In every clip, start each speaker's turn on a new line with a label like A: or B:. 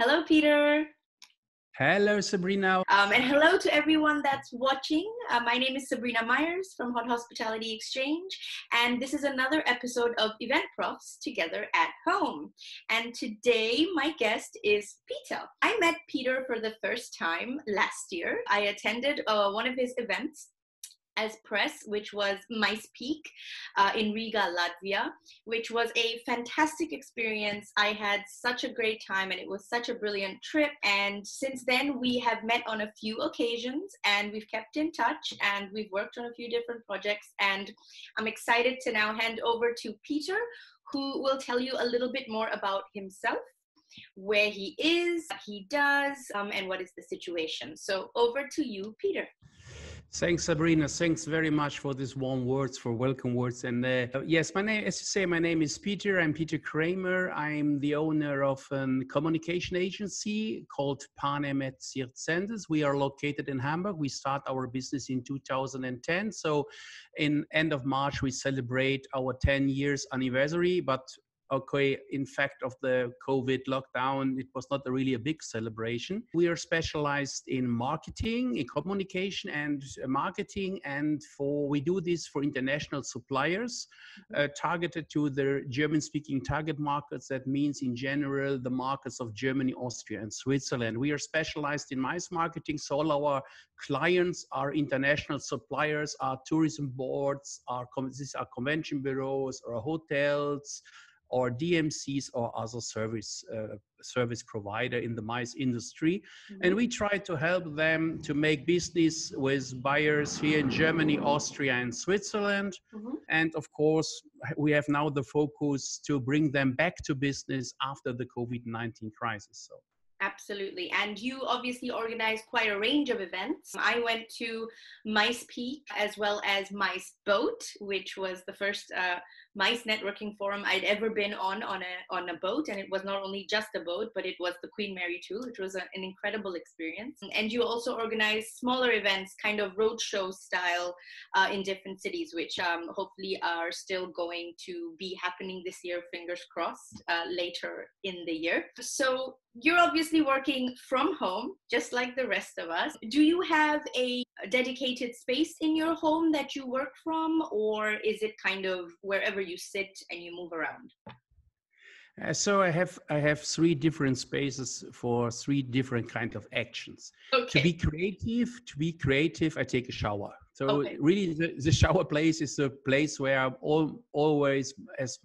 A: Hello, Peter.
B: Hello, Sabrina.
A: And hello to everyone that's watching. My name is Sabrina Myers from Hot Hospitality Exchange, and this is another episode of Eventprofs Together at Home. And today, my guest is Peter. I met Peter for the first time last year. I attended one of his events as press, which was MICEpeak in Riga, Latvia, which was a fantastic experience. I had such a great time and it was such a brilliant trip. And since then we have met on a few occasions and we've kept in touch and we've worked on a few different projects. And I'm excited to now hand over to Peter, who will tell you a little bit more about himself, where he is, what he does, and what is the situation. So over to you, Peter.
B: Thanks, Sabrina. Thanks very much for these warm words, for welcome words. And yes, my name, as you say, my name is Peter. I'm Peter Cramer. I'm the owner of a communication agency called Panem at Circenses. We are located in Hamburg. We start our business in 2010. So in end of March, we celebrate our 10 years anniversary, but okay, in fact, of the COVID lockdown, it was not really a big celebration. We are specialized in marketing, in communication and marketing, and we do this for international suppliers, targeted to the German-speaking target markets. That means, in general, the markets of Germany, Austria, and Switzerland. We are specialized in MICE marketing, so all our clients are international suppliers, are tourism boards, these are convention bureaus or hotels, or DMCs or other service provider in the MICE industry. And we try to help them to make business with buyers here in Germany, Austria, and Switzerland. And of course, we have now the focus to bring them back to business after the COVID-19 crisis. So.
A: Absolutely. And you obviously organize quite a range of events. I went to MICEpeak as well as MICEboat, which was the first MICE networking forum I'd ever been on a boat. And it was not only just a boat, but it was the Queen Mary 2, which was an incredible experience. And you also organize smaller events, kind of roadshow style in different cities, which hopefully are still going to be happening this year, fingers crossed, later in the year. So you're obviously working from home, just like the rest of us. Do you have a dedicated space in your home that you work from, or is it kind of wherever you sit and you move around?
B: So I have three different spaces for three different kinds of actions.
A: Okay.
B: To be creative, I take a shower. So really the shower place is a place where I'm always as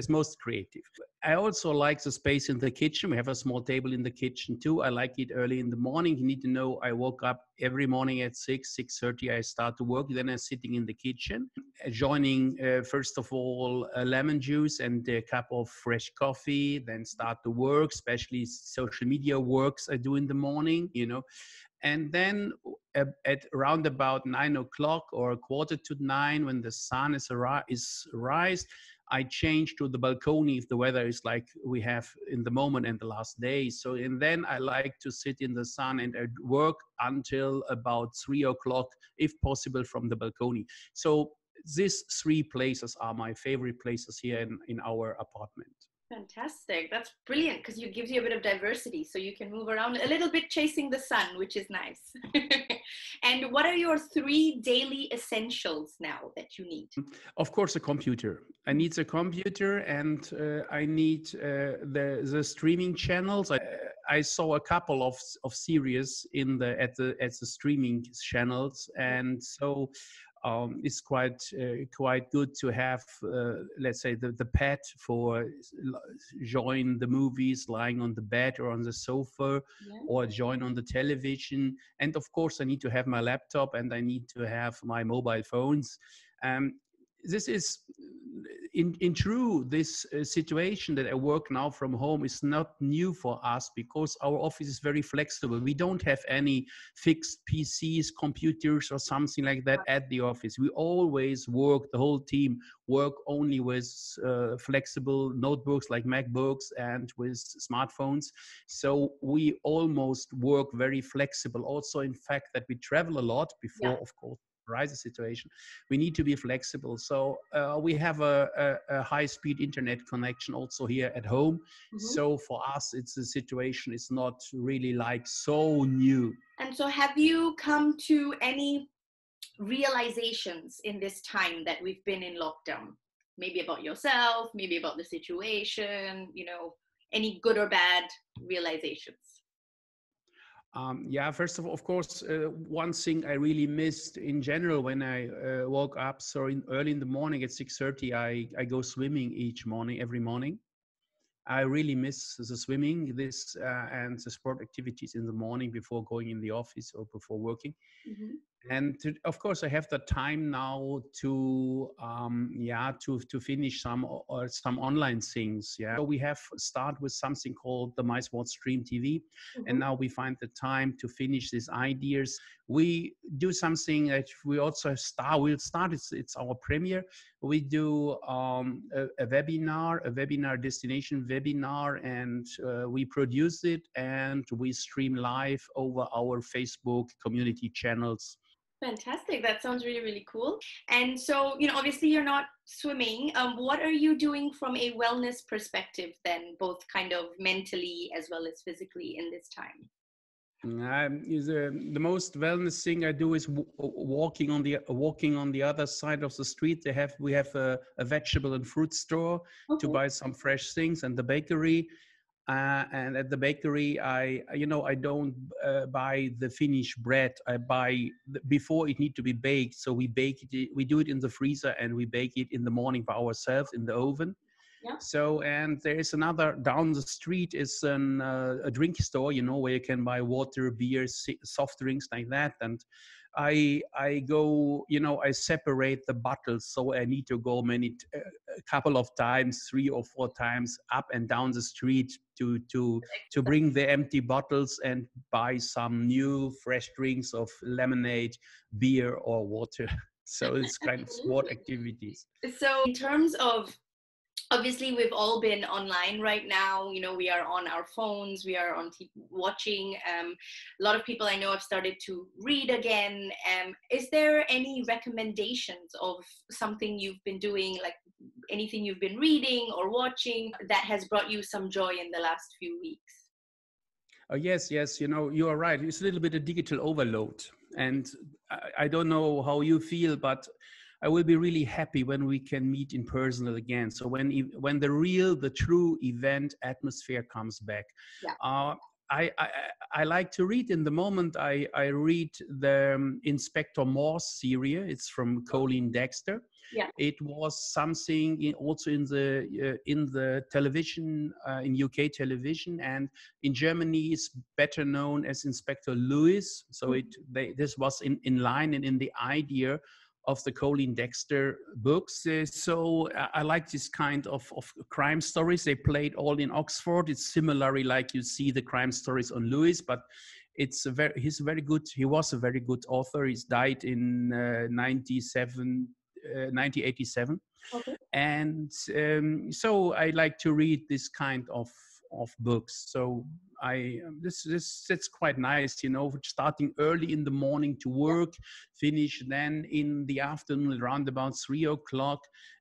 B: most creative. I also like the space in the kitchen. We have a small table in the kitchen too. I like it early in the morning. You need to know I woke up every morning at 6:30. I start to work. Then I'm sitting in the kitchen, joining first of all a lemon juice and a cup of fresh coffee. Then start to work, especially social media works I do in the morning, And then at around about 9 o'clock or 8:45, when the sun is rise, I change to the balcony if the weather is like we have in the moment and the last days. So, and then I like to sit in the sun and I work until about 3 o'clock, if possible, from the balcony. So these three places are my favorite places here in our apartment.
A: Fantastic. That's brilliant because it gives you a bit of diversity so you can move around a little bit chasing the sun, which is nice. And what are your three daily essentials now that you need?
B: Of course, a computer. I need a computer and I need the streaming channels. I saw a couple of series at the streaming channels, and so it's quite good to have, let's say, the pad for join the movies lying on the bed or on the sofa, or join on the television. And of course, I need to have my laptop and I need to have my mobile phones. This is in true, this situation that I work now from home is not new for us because our office is very flexible. We don't have any fixed PCs, computers or something like that at the office. We always work, the whole team work only with flexible notebooks like MacBooks and with smartphones. So we almost work very flexible. Also, in fact, that we travel a lot before, of course, crisis situation, we need to be flexible. So we have a high-speed internet connection also here at home.
A: Mm-hmm.
B: So for us, it's a situation. It's not really like so new.
A: And so have you come to any realizations in this time that we've been in lockdown? Maybe about yourself, maybe about the situation, any good or bad realizations?
B: Yeah, first of course, one thing I really missed in general when I woke up, so early in the morning at 6:30, I go swimming each morning, every morning. I really miss the swimming, and the sport activities in the morning before going in the office or before working.
A: Mm-hmm.
B: And of course, I have the time now to to finish some online things. Yeah, so we have start with something called the MICEboard Stream TV,
A: Mm-hmm.
B: and now we find the time to finish these ideas. We do something that we also start. We'll start. It's our premiere. We do a webinar destination webinar, and we produce it and we stream live over our Facebook community channels.
A: Fantastic. That sounds really, really cool. And so, obviously you're not swimming. What are you doing from a wellness perspective then, both kind of mentally as well as physically in this time?
B: The most wellness thing I do is walking on the other side of the street. We have a vegetable and fruit store to buy some fresh things, and the bakery. And at the bakery, I don't buy the finished bread. I buy before it need to be baked. So we bake it. We do it in the freezer and we bake it in the morning by ourselves in the oven.
A: Yeah.
B: So, and there is another down the street is a drink store, where you can buy water, beer, soft drinks like that. And I go, I separate the bottles. So I need to go a couple of times, 3 or 4 times up and down the street to bring the empty bottles and buy some new fresh drinks of lemonade, beer or water. So it's kind of sport activities.
A: So in terms of, obviously we've all been online right now, we are on our phones, we are on watching. A lot of people I know have started to read again. Is there any recommendations of something you've been doing, like anything you've been reading or watching that has brought you some joy in the last few weeks?
B: Yes, you are right. It's a little bit of digital overload. And I don't know how you feel, but I will be really happy when we can meet in person again. So when the true event atmosphere comes back. Yeah. I like to read. In the moment, I read the Inspector Morse series. It's from Colleen Dexter. Yeah. It was something also in the television, in UK television, and in Germany it's better known as Inspector Lewis. So this was in line and in the idea of the Colleen Dexter books. So I like this kind of crime stories. They played all in Oxford. It's similarly like you see the crime stories on Lewis, but he was a very good author. He's died in 1987. Okay. And so I like to read this kind of books. So that's quite nice, starting early in the morning to work, finish then in the afternoon around about 3 o'clock,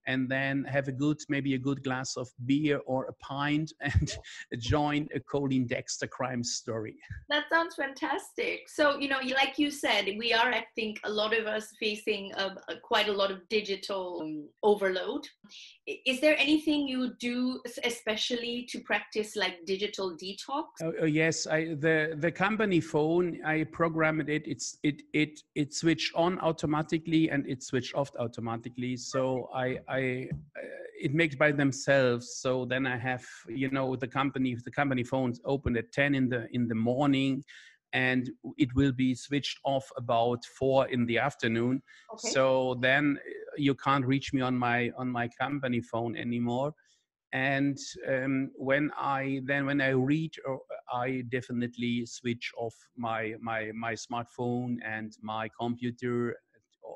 B: and then have maybe a good glass of beer or a pint and join a Colleen Dexter crime story.
A: That sounds fantastic. So, like you said, we are, I think, a lot of us facing quite a lot of digital overload. Is there anything you do especially to practice like digital detox?
B: Yes, the company phone, I programmed it. It switched on automatically and it switched off automatically. So it makes by themselves. So then I have the company phones open at 10 in the morning, and it will be switched off about 4 in the afternoon. Okay. So then you can't reach me on my company phone anymore. And when I read, I definitely switch off my smartphone and my computer,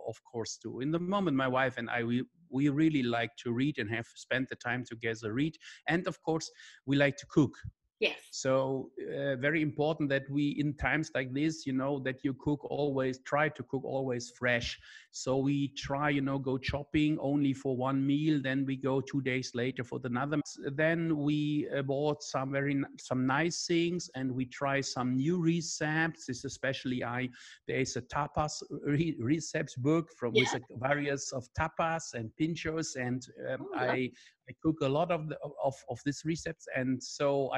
B: of course, too. In the moment, my wife and I, we really like to read and have spent the time together read. And of course, we like to cook.
A: Yes.
B: So very important that we, in times like this, that you try to cook always fresh. So we try, go shopping only for one meal, then we go 2 days later for another. Then we bought some nice things, and we try some new recepts. This especially there is a tapas recepts book with various of tapas and pinchos, and I cook a lot of this recepts, and so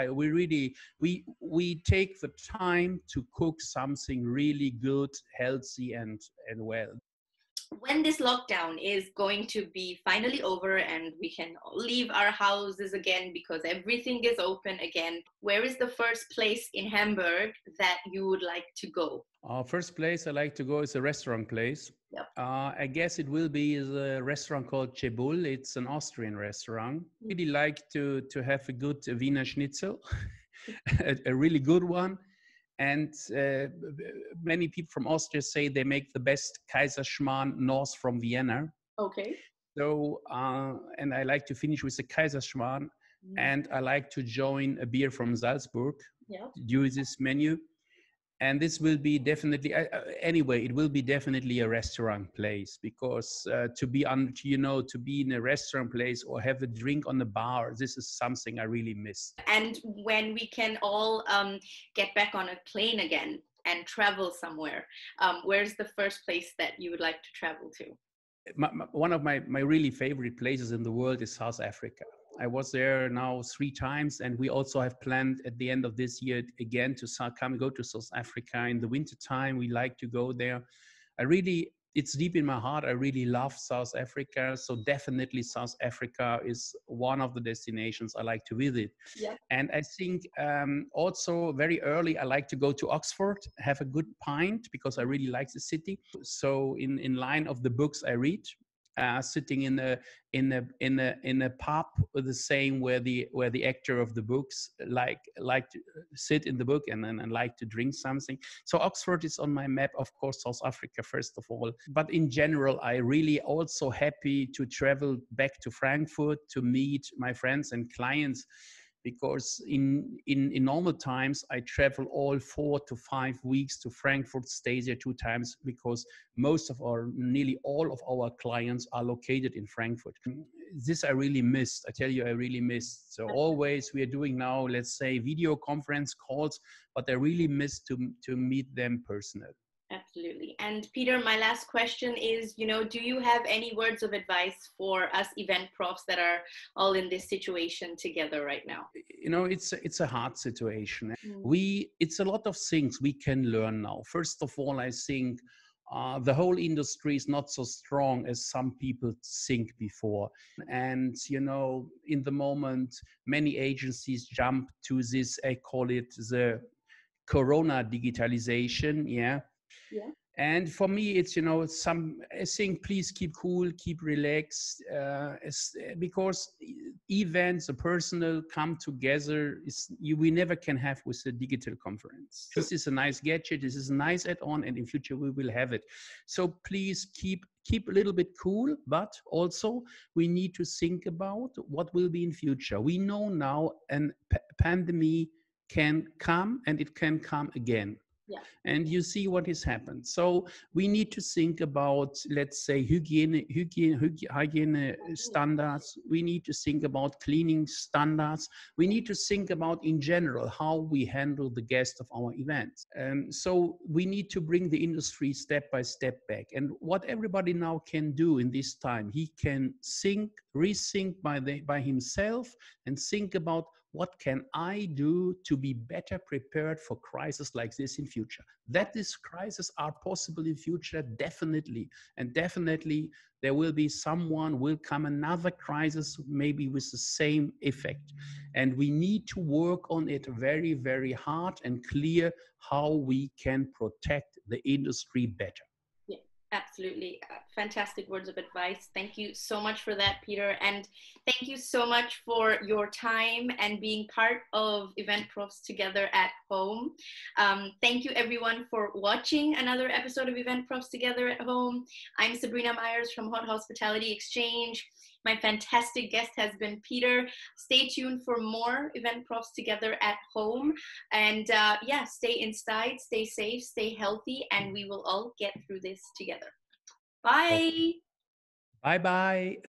B: we take the time to cook something really good, healthy, and well.
A: When this lockdown is going to be finally over and we can leave our houses again because everything is open again, where is the first place in Hamburg that you would like to go?
B: First place I like to go is a restaurant place.
A: Yep.
B: I guess it will be a restaurant called Cebul. It's an Austrian restaurant. I really like to have a good Wiener Schnitzel, a really good one. And many people from Austria say they make the best Kaiserschmarrn north from Vienna.
A: Okay.
B: So, and I like to finish with the Kaiserschmarrn, and I like to join a beer from Salzburg during this menu. And this will be definitely, anyway, it will be definitely a restaurant place, because to be in a restaurant place or have a drink on the bar, this is something I really miss.
A: And when we can all get back on a plane again and travel somewhere, where's the first place that you would like to travel to?
B: One of my really favorite places in the world is South Africa. I was there now 3 times, and we also have planned at the end of this year again to go to South Africa in the winter time. We like to go there. It's deep in my heart. I really love South Africa. So definitely South Africa is one of the destinations I like to visit.
A: Yeah.
B: And I think also very early, I like to go to Oxford, have a good pint, because I really like the city. So in line of the books I read, sitting in a pub the same where the actor of the books like to sit in the book and like to drink something. So Oxford is on my map, of course, South Africa first of all. But in general, I really also happy to travel back to Frankfurt to meet my friends and clients, because in normal times I travel all 4 to 5 weeks to Frankfurt, stay there 2 times, because nearly all of our clients are located in Frankfurt. This I really missed. I tell you, I really missed. So always we are doing now, let's say, video conference calls, but I really miss to meet them personally.
A: Absolutely. And Peter, my last question is, do you have any words of advice for us event profs that are all in this situation together right now?
B: It's a hard situation. It's a lot of things we can learn now. First of all, I think the whole industry is not so strong as some people think before. And, in the moment, many agencies jump to this, I call it the Corona digitalization. Yeah. And for me, it's, I think please keep cool, keep relaxed, because events, the personal come together, we never can have with a digital conference. This is a nice gadget, this is a nice add-on, and in future we will have it. So please keep a little bit cool, but also we need to think about what will be in future. We know now a pandemic can come, and it can come again. Yeah. And you see what has happened. So we need to think about, let's say, hygiene standards. We need to think about cleaning standards. We need to think about, in general, how we handle the guests of our events. So we need to bring the industry step by step back. And what everybody now can do in this time, he can rethink by himself and think about, what can I do to be better prepared for crises like this in future? That these crises are possible in future, definitely. And definitely there will come another crisis, maybe with the same effect. And we need to work on it very, very hard and clear how we can protect the industry better.
A: Absolutely. Fantastic words of advice. Thank you so much for that, Peter. And thank you so much for your time and being part of Eventprofs Together at Home. Thank you everyone for watching another episode of Eventprofs Together at Home. I'm Sabrina Myers from Hot Hospitality Exchange. My fantastic guest has been Peter. Stay tuned for more Eventprofs together at home. And yeah, stay inside, stay safe, stay healthy, and we will all get through this together. Bye.
B: Bye-bye.